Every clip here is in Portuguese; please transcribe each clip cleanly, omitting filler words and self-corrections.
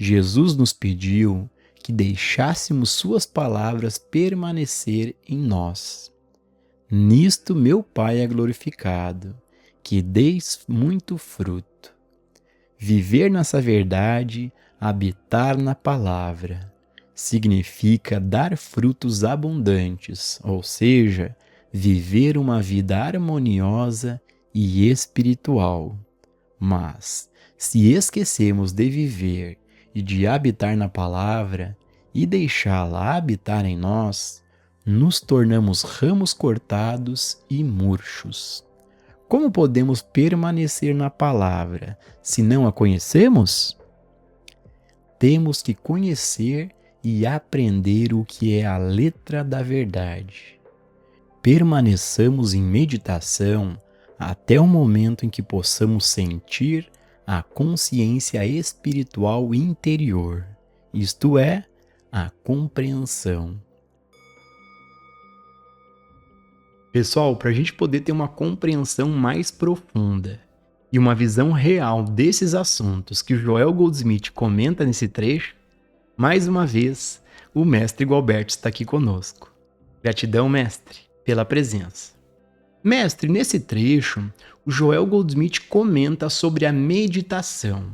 Jesus nos pediu que deixássemos suas palavras permanecer em nós. Nisto meu Pai é glorificado, que deis muito fruto. Viver nessa verdade, habitar na palavra, significa dar frutos abundantes, ou seja, viver uma vida harmoniosa e espiritual. Mas, se esquecemos de viver e de habitar na palavra e deixá-la habitar em nós, nos tornamos ramos cortados e murchos. Como podemos permanecer na palavra se não a conhecemos? Temos que conhecer e aprender o que é a letra da verdade. Permaneçamos em meditação até o momento em que possamos sentir a consciência espiritual interior, isto é, a compreensão. Pessoal, para a gente poder ter uma compreensão mais profunda e uma visão real desses assuntos que o Joel Goldsmith comenta nesse trecho, mais uma vez, o mestre Gualberto está aqui conosco. Gratidão, mestre, pela presença. Mestre, nesse trecho, o Joel Goldsmith comenta sobre a meditação.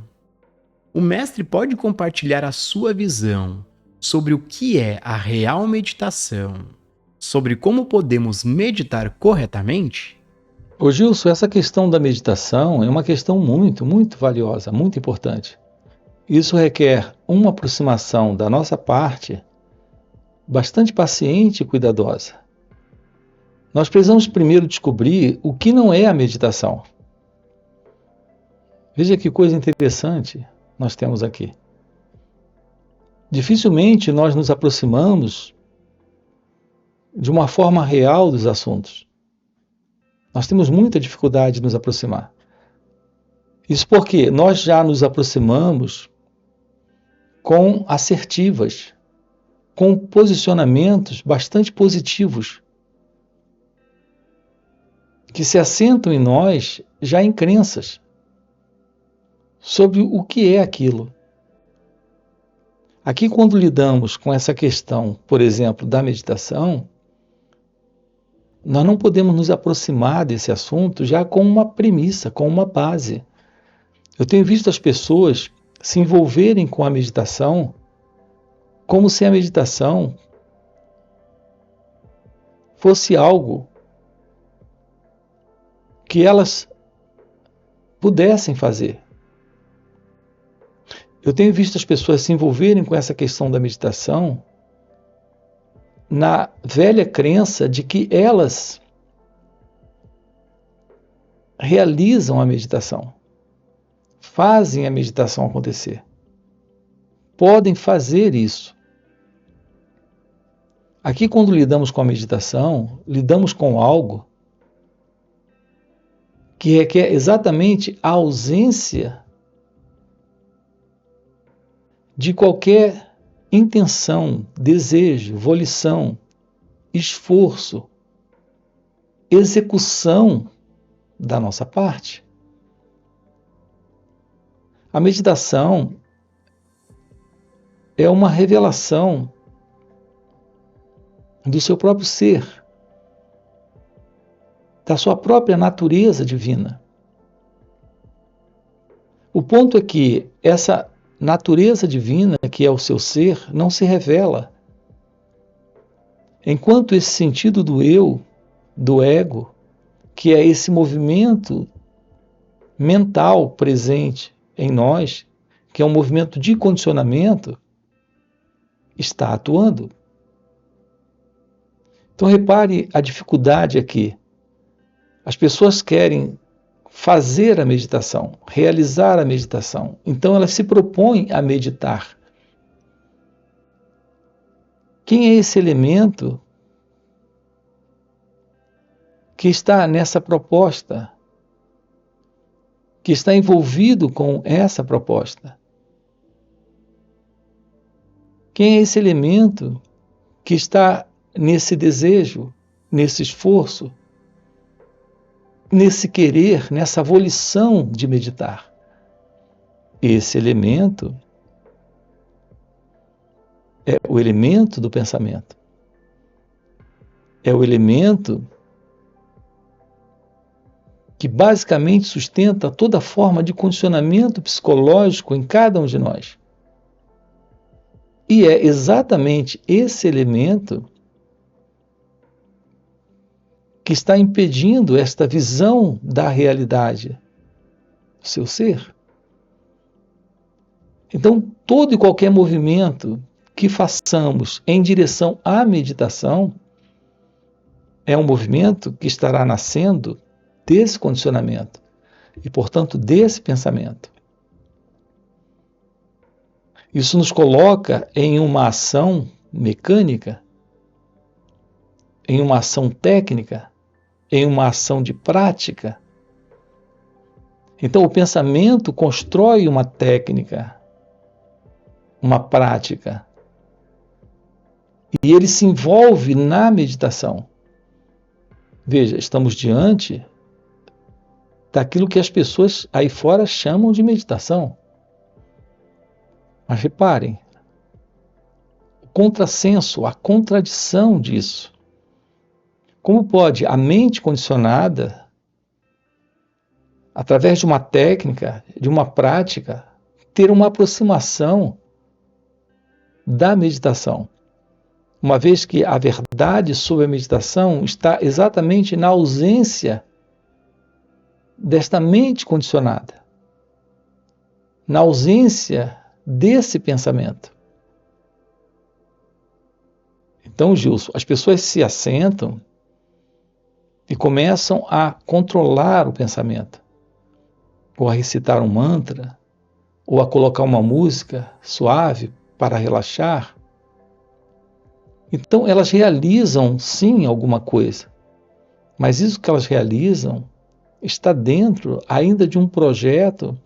O mestre pode compartilhar a sua visão sobre o que é a real meditação, sobre como podemos meditar corretamente? Ô Gilson, essa questão da meditação é uma questão muito valiosa, muito importante. Isso requer uma aproximação da nossa parte bastante paciente e cuidadosa. Nós precisamos primeiro descobrir o que não é a meditação. Veja que coisa interessante nós temos aqui. Dificilmente nós nos aproximamos de uma forma real dos assuntos. Nós temos muita dificuldade de nos aproximar. Isso porque nós já nos aproximamos com assertivas, com posicionamentos bastante positivos, que se assentam em nós já em crenças sobre o que é aquilo. Aqui, quando lidamos com essa questão, por exemplo, da meditação, nós não podemos nos aproximar desse assunto já com uma premissa, com uma base. Eu tenho visto as pessoas se envolverem com a meditação como se a meditação fosse algo que elas pudessem fazer. Eu tenho visto as pessoas se envolverem com essa questão da meditação na velha crença de que elas realizam a meditação, fazem a meditação acontecer, podem fazer isso. Aqui, quando lidamos com a meditação, lidamos com algo que requer exatamente a ausência de qualquer intenção, desejo, volição, esforço, execução da nossa parte. A meditação é uma revelação do seu próprio ser, da sua própria natureza divina. O ponto é que essa natureza divina, que é o seu ser, não se revela. Enquanto esse sentido do eu, do ego, que é esse movimento mental presente em nós, que é um movimento de condicionamento, está atuando. Então repare a dificuldade aqui. As pessoas querem fazer a meditação, realizar a meditação. Então elas se propõem a meditar. Quem é esse elemento que está nessa proposta, que está envolvido com essa proposta? Quem é esse elemento que está nesse desejo, nesse esforço, nesse querer, nessa volição de meditar? Esse elemento é o elemento do pensamento. É o elemento que basicamente sustenta toda forma de condicionamento psicológico em cada um de nós. E é exatamente esse elemento que está impedindo esta visão da realidade do seu ser. Então, todo e qualquer movimento que façamos em direção à meditação é um movimento que estará nascendo desse condicionamento e, portanto, desse pensamento. Isso nos coloca em uma ação mecânica, em uma ação técnica, em uma ação de prática. Então, o pensamento constrói uma técnica, uma prática, e ele se envolve na meditação. Veja, estamos diante daquilo que as pessoas aí fora chamam de meditação. Mas reparem, o contrassenso, a contradição disso. Como pode a mente condicionada, através de uma técnica, de uma prática, ter uma aproximação da meditação? Uma vez que a verdade sobre a meditação está exatamente na ausência desta mente condicionada, na ausência desse pensamento. Então, Gilson, as pessoas se assentam e começam a controlar o pensamento, ou a recitar um mantra, ou a colocar uma música suave para relaxar. Então, elas realizam, sim, alguma coisa, mas isso que elas realizam está dentro ainda de um projeto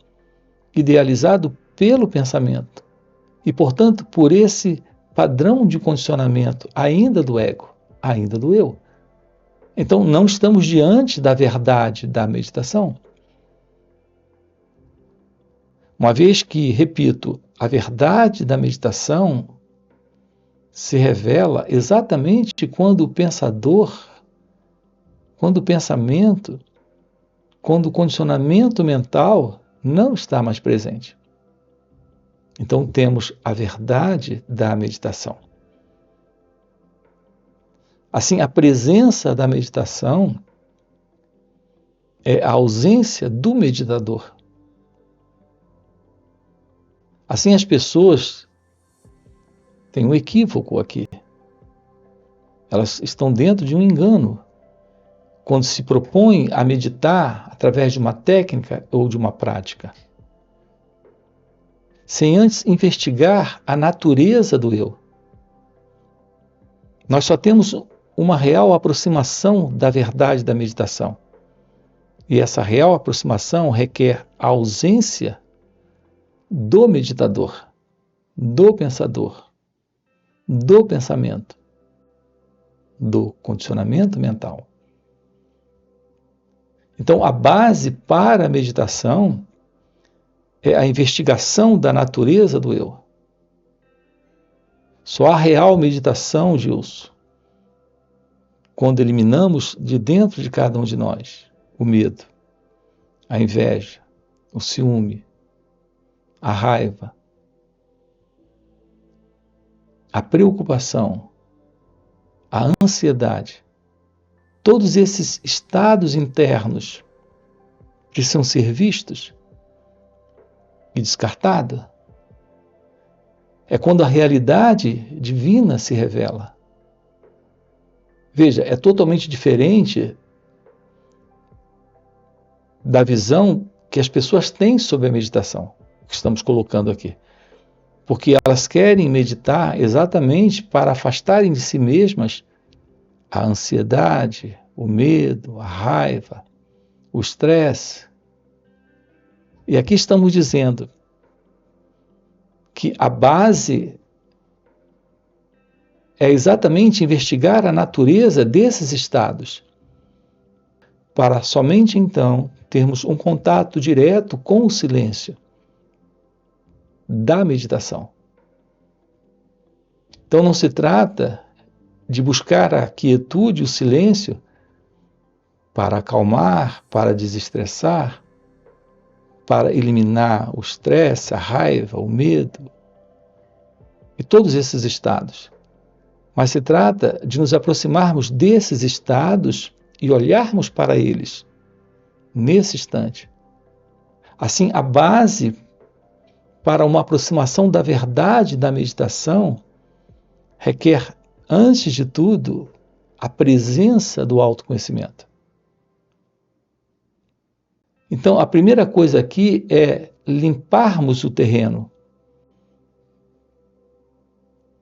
idealizado pelo pensamento e, portanto, por esse padrão de condicionamento ainda do ego, ainda do eu. Então, não estamos diante da verdade da meditação. Uma vez que, repito, a verdade da meditação se revela exatamente quando o pensador, quando o pensamento, quando o condicionamento mental não está mais presente. Então temos a verdade da meditação. Assim, a presença da meditação é a ausência do meditador. Assim, as pessoas têm um equívoco aqui. Elas estão dentro de um engano quando se propõem a meditar através de uma técnica ou de uma prática, sem antes investigar a natureza do eu. Nós só temos uma real aproximação da verdade da meditação. E essa real aproximação requer a ausência do meditador, do pensador, do pensamento, do condicionamento mental. Então, a base para a meditação é a investigação da natureza do eu. Só há real meditação, Gilson, quando eliminamos de dentro de cada um de nós o medo, a inveja, o ciúme, a raiva, a preocupação, a ansiedade. Todos esses estados internos precisam ser vistos e descartados. É quando a realidade divina se revela. Veja, é totalmente diferente da visão que as pessoas têm sobre a meditação, que estamos colocando aqui. Porque elas querem meditar exatamente para afastarem de si mesmas a ansiedade, o medo, a raiva, o estresse. E aqui estamos dizendo que a base é exatamente investigar a natureza desses estados, para somente então termos um contato direto com o silêncio da meditação. Então não se trata de buscar a quietude, o silêncio, para acalmar, para desestressar, para eliminar o estresse, a raiva, o medo e todos esses estados. Mas se trata de nos aproximarmos desses estados e olharmos para eles nesse instante. Assim, a base para uma aproximação da verdade da meditação requer, antes de tudo, a presença do autoconhecimento. Então, a primeira coisa aqui é limparmos o terreno.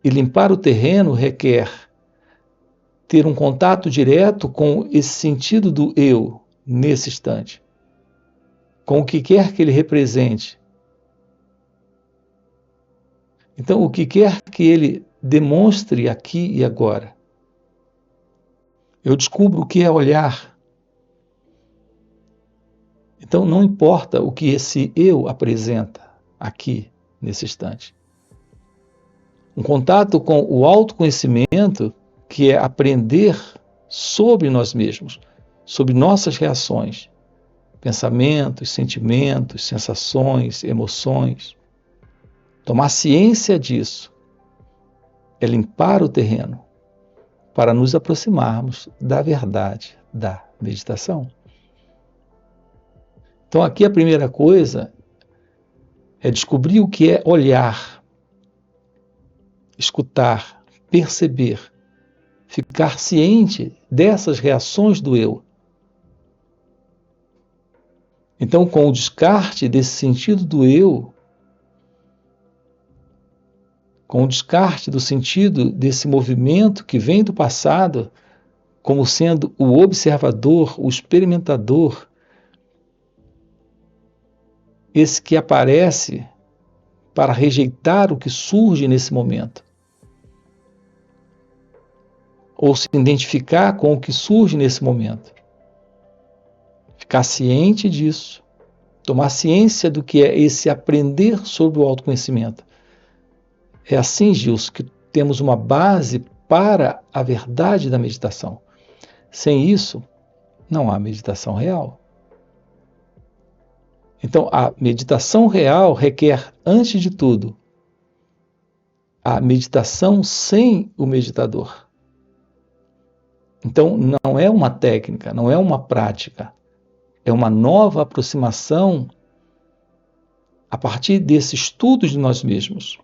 E limpar o terreno requer ter um contato direto com esse sentido do eu nesse instante, com o que quer que ele represente. Então, o que quer que ele demonstre aqui e agora. Eu descubro o que é olhar. Então, não importa o que esse eu apresenta aqui, nesse instante. Um contato com o autoconhecimento, que é aprender sobre nós mesmos, sobre nossas reações, pensamentos, sentimentos, sensações, emoções. Tomar ciência disso é limpar o terreno para nos aproximarmos da verdade da meditação. Então, aqui a primeira coisa é descobrir o que é olhar, escutar, perceber, ficar ciente dessas reações do eu. Então, com o descarte desse sentido do eu, com o descarte do sentido desse movimento que vem do passado, como sendo o observador, o experimentador, esse que aparece para rejeitar o que surge nesse momento, ou se identificar com o que surge nesse momento. Ficar ciente disso, tomar ciência do que é esse aprender sobre o autoconhecimento. É assim, Gilson, que temos uma base para a verdade da meditação. Sem isso, não há meditação real. Então, a meditação real requer, antes de tudo, a meditação sem o meditador. Então, não é uma técnica, não é uma prática, é uma nova aproximação a partir desse estudo de nós mesmos.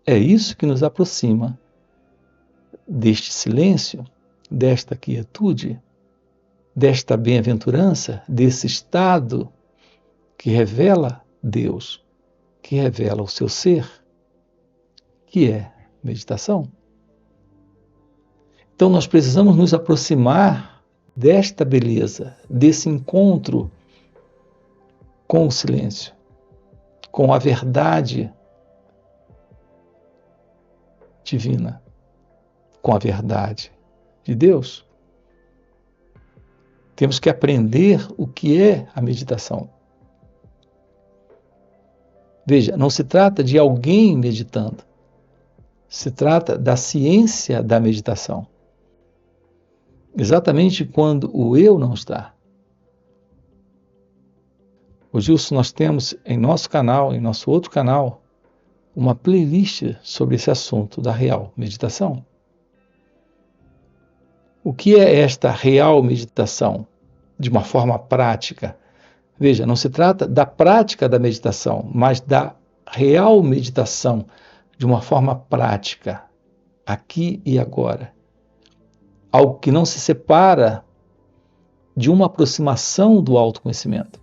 É isso que nos aproxima deste silêncio, desta quietude, desta bem-aventurança, desse estado que revela Deus, que revela o seu ser, que é meditação. Então nós precisamos nos aproximar desta beleza, desse encontro com o silêncio, com a verdade divina, com a verdade de Deus. Temos que aprender o que é a meditação. Veja, não se trata de alguém meditando, se trata da ciência da meditação. Exatamente quando o eu não está. O Gilson, nós temos em nosso canal, em nosso outro canal, uma playlist sobre esse assunto da real meditação. O que é esta real meditação de uma forma prática? Veja, não se trata da prática da meditação, mas da real meditação de uma forma prática, aqui e agora. Algo que não se separa de uma aproximação do autoconhecimento.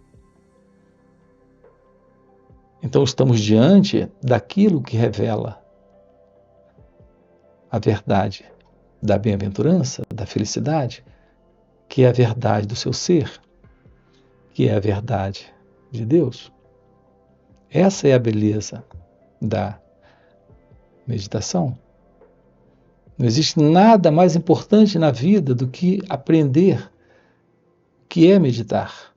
Então estamos diante daquilo que revela a verdade da bem-aventurança, da felicidade, que é a verdade do seu ser, que é a verdade de Deus. Essa é a beleza da meditação. Não existe nada mais importante na vida do que aprender o que é meditar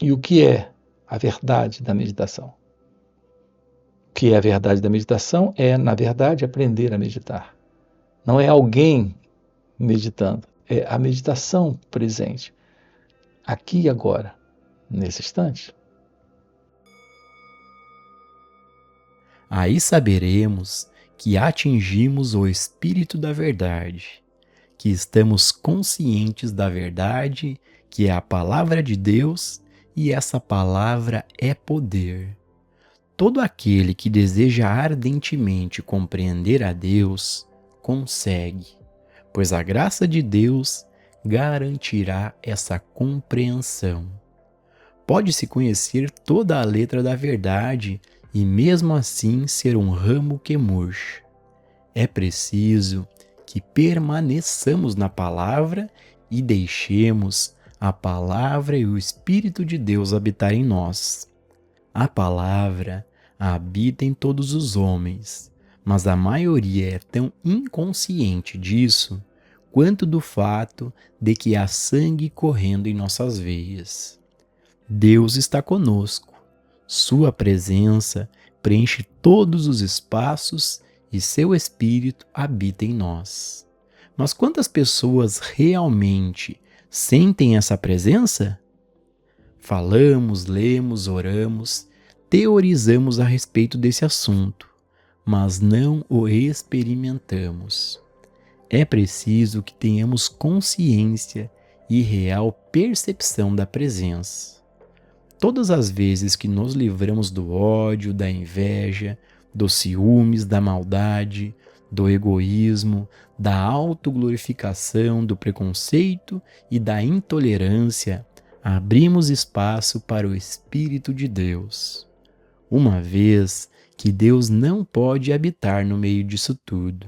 e o que é a verdade da meditação. que é a verdade da meditação é, na verdade, aprender a meditar. Não é alguém meditando, é a meditação presente, aqui e agora, nesse instante. Aí saberemos que atingimos o espírito da verdade, que estamos conscientes da verdade, que é a palavra de Deus, e essa palavra é poder. Todo aquele que deseja ardentemente compreender a Deus, consegue, pois a graça de Deus garantirá essa compreensão. Pode-se conhecer toda a letra da verdade e mesmo assim ser um ramo que murcha. É preciso que permaneçamos na palavra e deixemos a palavra e o Espírito de Deus habitar em nós. A palavra habita em todos os homens, mas a maioria é tão inconsciente disso quanto do fato de que há sangue correndo em nossas veias. Deus está conosco. Sua presença preenche todos os espaços e seu Espírito habita em nós. Mas quantas pessoas realmente sentem essa presença? Falamos, lemos, oramos, teorizamos a respeito desse assunto, mas não o experimentamos. É preciso que tenhamos consciência e real percepção da presença. Todas as vezes que nos livramos do ódio, da inveja, dos ciúmes, da maldade, do egoísmo, da autoglorificação, do preconceito e da intolerância, abrimos espaço para o Espírito de Deus. Uma vez que Deus não pode habitar no meio disso tudo.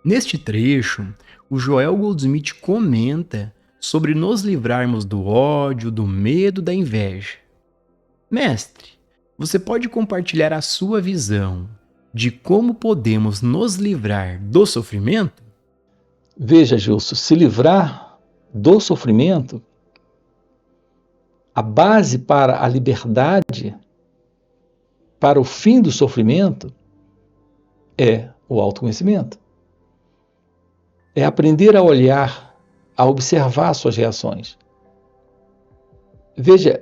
Neste trecho, o Joel Goldsmith comenta sobre nos livrarmos do ódio, do medo, da inveja. Mestre, você pode compartilhar a sua visão de como podemos nos livrar do sofrimento? Veja, Gilson, se livrar do sofrimento, a base para a liberdade, para o fim do sofrimento, é o autoconhecimento. É aprender a olhar, a observar suas reações. Veja,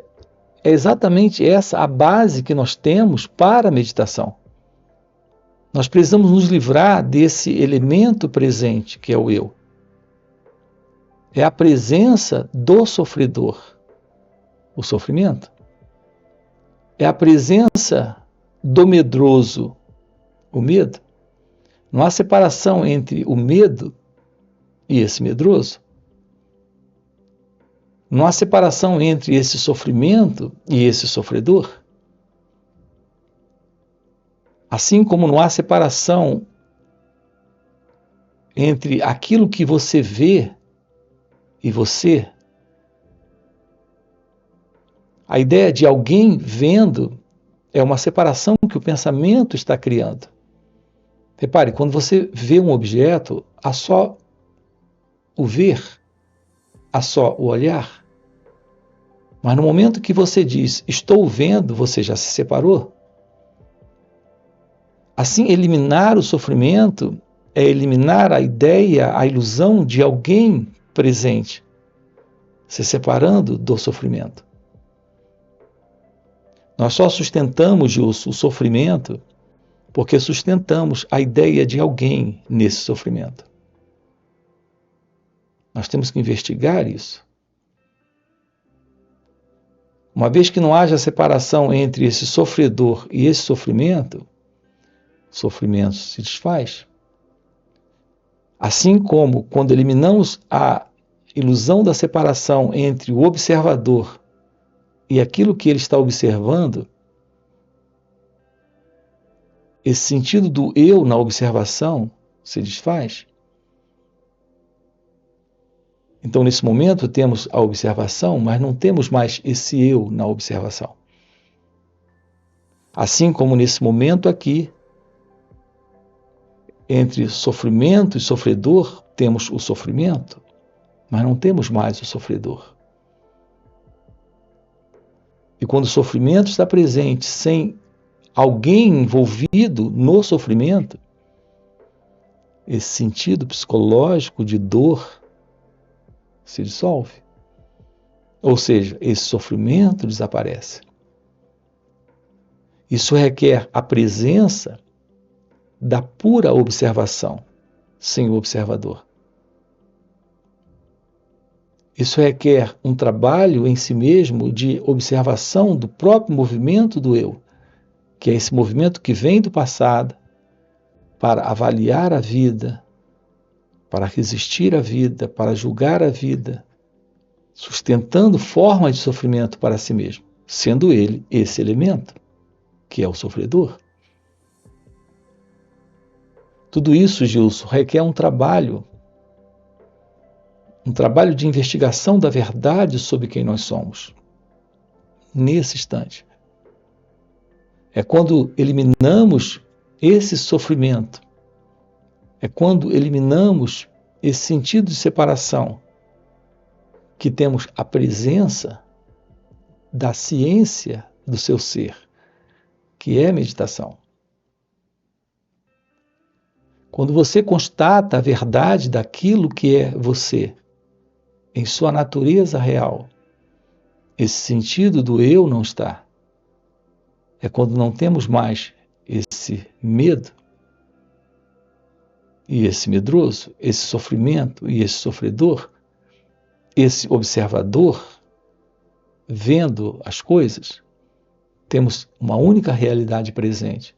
é exatamente essa a base que nós temos para a meditação. Nós precisamos nos livrar desse elemento presente, que é o eu. É a presença do sofredor, o sofrimento. É a presença do medroso, o medo. Não há separação entre o medo e esse medroso. Não há separação entre esse sofrimento e esse sofredor. Assim como não há separação entre aquilo que você vê e você. A ideia de alguém vendo é uma separação que o pensamento está criando. Repare, quando você vê um objeto, há só o ver, há só o olhar. Mas no momento que você diz, estou vendo, você já se separou. Assim, eliminar o sofrimento é eliminar a ideia, a ilusão de alguém presente, se separando do sofrimento. Nós só sustentamos, Gilson, o sofrimento porque sustentamos a ideia de alguém nesse sofrimento. Nós temos que investigar isso. Uma vez que não haja separação entre esse sofredor e esse sofrimento, o sofrimento se desfaz. Assim como quando eliminamos a ilusão da separação entre o observador e aquilo que ele está observando, esse sentido do eu na observação se desfaz. Então, nesse momento, temos a observação, mas não temos mais esse eu na observação. Assim como nesse momento aqui, entre sofrimento e sofredor, temos o sofrimento, mas não temos mais o sofredor. E quando o sofrimento está presente sem alguém envolvido no sofrimento, esse sentido psicológico de dor se dissolve. Ou seja, esse sofrimento desaparece. Isso requer a presença da pura observação, sem o observador. Isso requer um trabalho em si mesmo de observação do próprio movimento do eu, que é esse movimento que vem do passado para avaliar a vida, para resistir à vida, para julgar a vida, sustentando formas de sofrimento para si mesmo, sendo ele esse elemento, que é o sofredor. Tudo isso, Gilson, requer um trabalho de investigação da verdade sobre quem nós somos, nesse instante. É quando eliminamos esse sofrimento, é quando eliminamos esse sentido de separação, que temos a presença da ciência do seu ser, que é meditação. Quando você constata a verdade daquilo que é você, em sua natureza real, esse sentido do eu não está. É quando não temos mais esse medo e esse medroso, esse sofrimento e esse sofredor, esse observador, vendo as coisas, temos uma única realidade presente.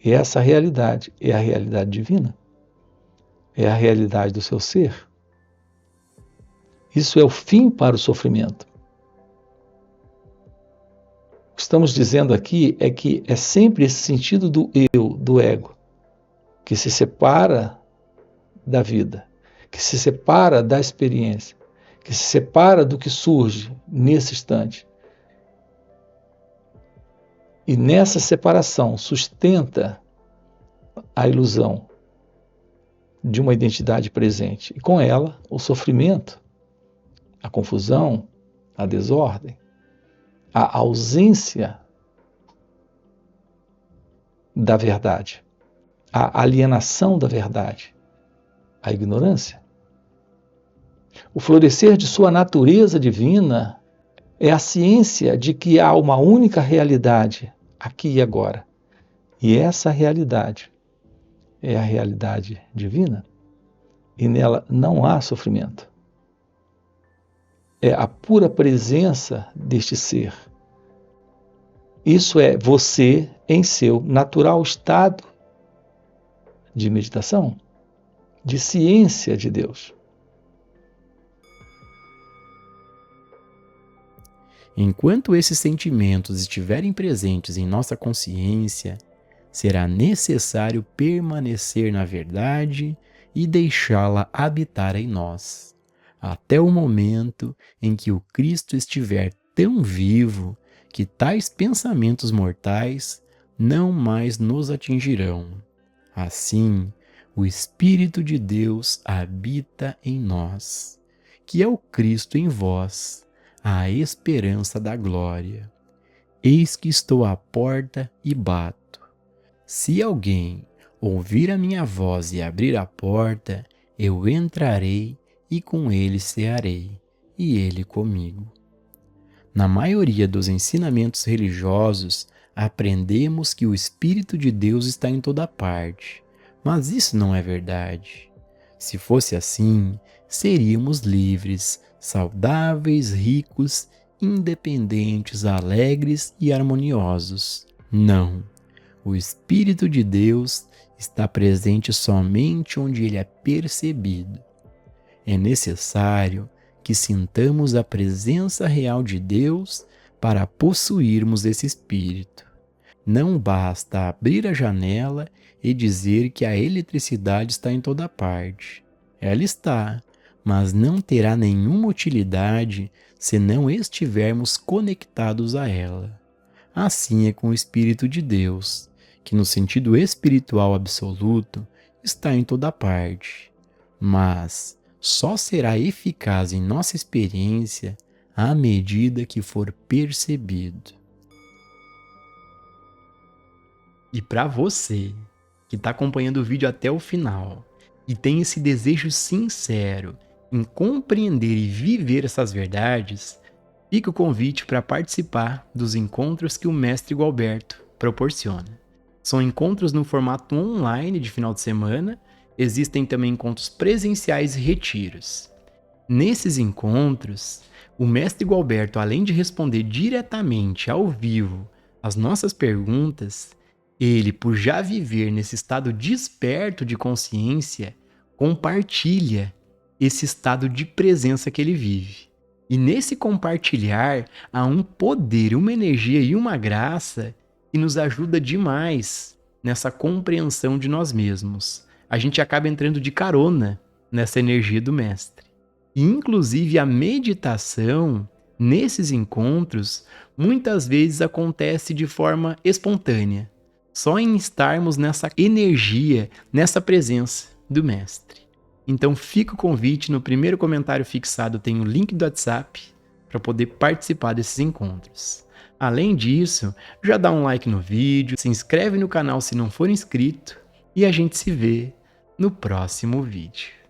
E essa realidade é a realidade divina. É a realidade do seu ser. Isso é o fim para o sofrimento. O que estamos dizendo aqui é que é sempre esse sentido do eu, do ego, que se separa da vida, que se separa da experiência, que se separa do que surge nesse instante. E nessa separação sustenta a ilusão de uma identidade presente. E com ela, o sofrimento, a confusão, a desordem, a ausência da verdade, a alienação da verdade, a ignorância. O florescer de sua natureza divina é a ciência de que há uma única realidade, aqui e agora. E essa realidade é a realidade divina, e nela não há sofrimento. É a pura presença deste ser. Isso é você em seu natural estado de meditação, de ciência de Deus. Enquanto esses sentimentos estiverem presentes em nossa consciência, será necessário permanecer na verdade e deixá-la habitar em nós, até o momento em que o Cristo estiver tão vivo que tais pensamentos mortais não mais nos atingirão. Assim, o Espírito de Deus habita em nós, que é o Cristo em vós, a esperança da glória. Eis que estou à porta e bato. Se alguém ouvir a minha voz e abrir a porta, eu entrarei e com ele cearei, e ele comigo. Na maioria dos ensinamentos religiosos, aprendemos que o Espírito de Deus está em toda parte, mas isso não é verdade. Se fosse assim, seríamos livres, saudáveis, ricos, independentes, alegres e harmoniosos. Não. O Espírito de Deus está presente somente onde ele é percebido. É necessário que sintamos a presença real de Deus para possuirmos esse Espírito. Não basta abrir a janela e dizer que a eletricidade está em toda parte. Ela está, mas não terá nenhuma utilidade se não estivermos conectados a ela. Assim é com o Espírito de Deus, que no sentido espiritual absoluto está em toda parte, mas só será eficaz em nossa experiência à medida que for percebido. E para você que está acompanhando o vídeo até o final e tem esse desejo sincero em compreender e viver essas verdades, fica o convite para participar dos encontros que o Mestre Gualberto proporciona. São encontros no formato online de final de semana, existem também encontros presenciais e retiros. Nesses encontros, o Mestre Gualberto, além de responder diretamente ao vivo as nossas perguntas, ele, por já viver nesse estado desperto de consciência, compartilha esse estado de presença que ele vive. E nesse compartilhar há um poder, uma energia e uma graça que nos ajuda demais nessa compreensão de nós mesmos. A gente acaba entrando de carona nessa energia do Mestre. E, inclusive, a meditação nesses encontros muitas vezes acontece de forma espontânea, só em estarmos nessa energia, nessa presença do Mestre. Então fica o convite, no primeiro comentário fixado tem o link do WhatsApp para poder participar desses encontros. Além disso, já dá um like no vídeo, se inscreve no canal se não for inscrito e a gente se vê no próximo vídeo.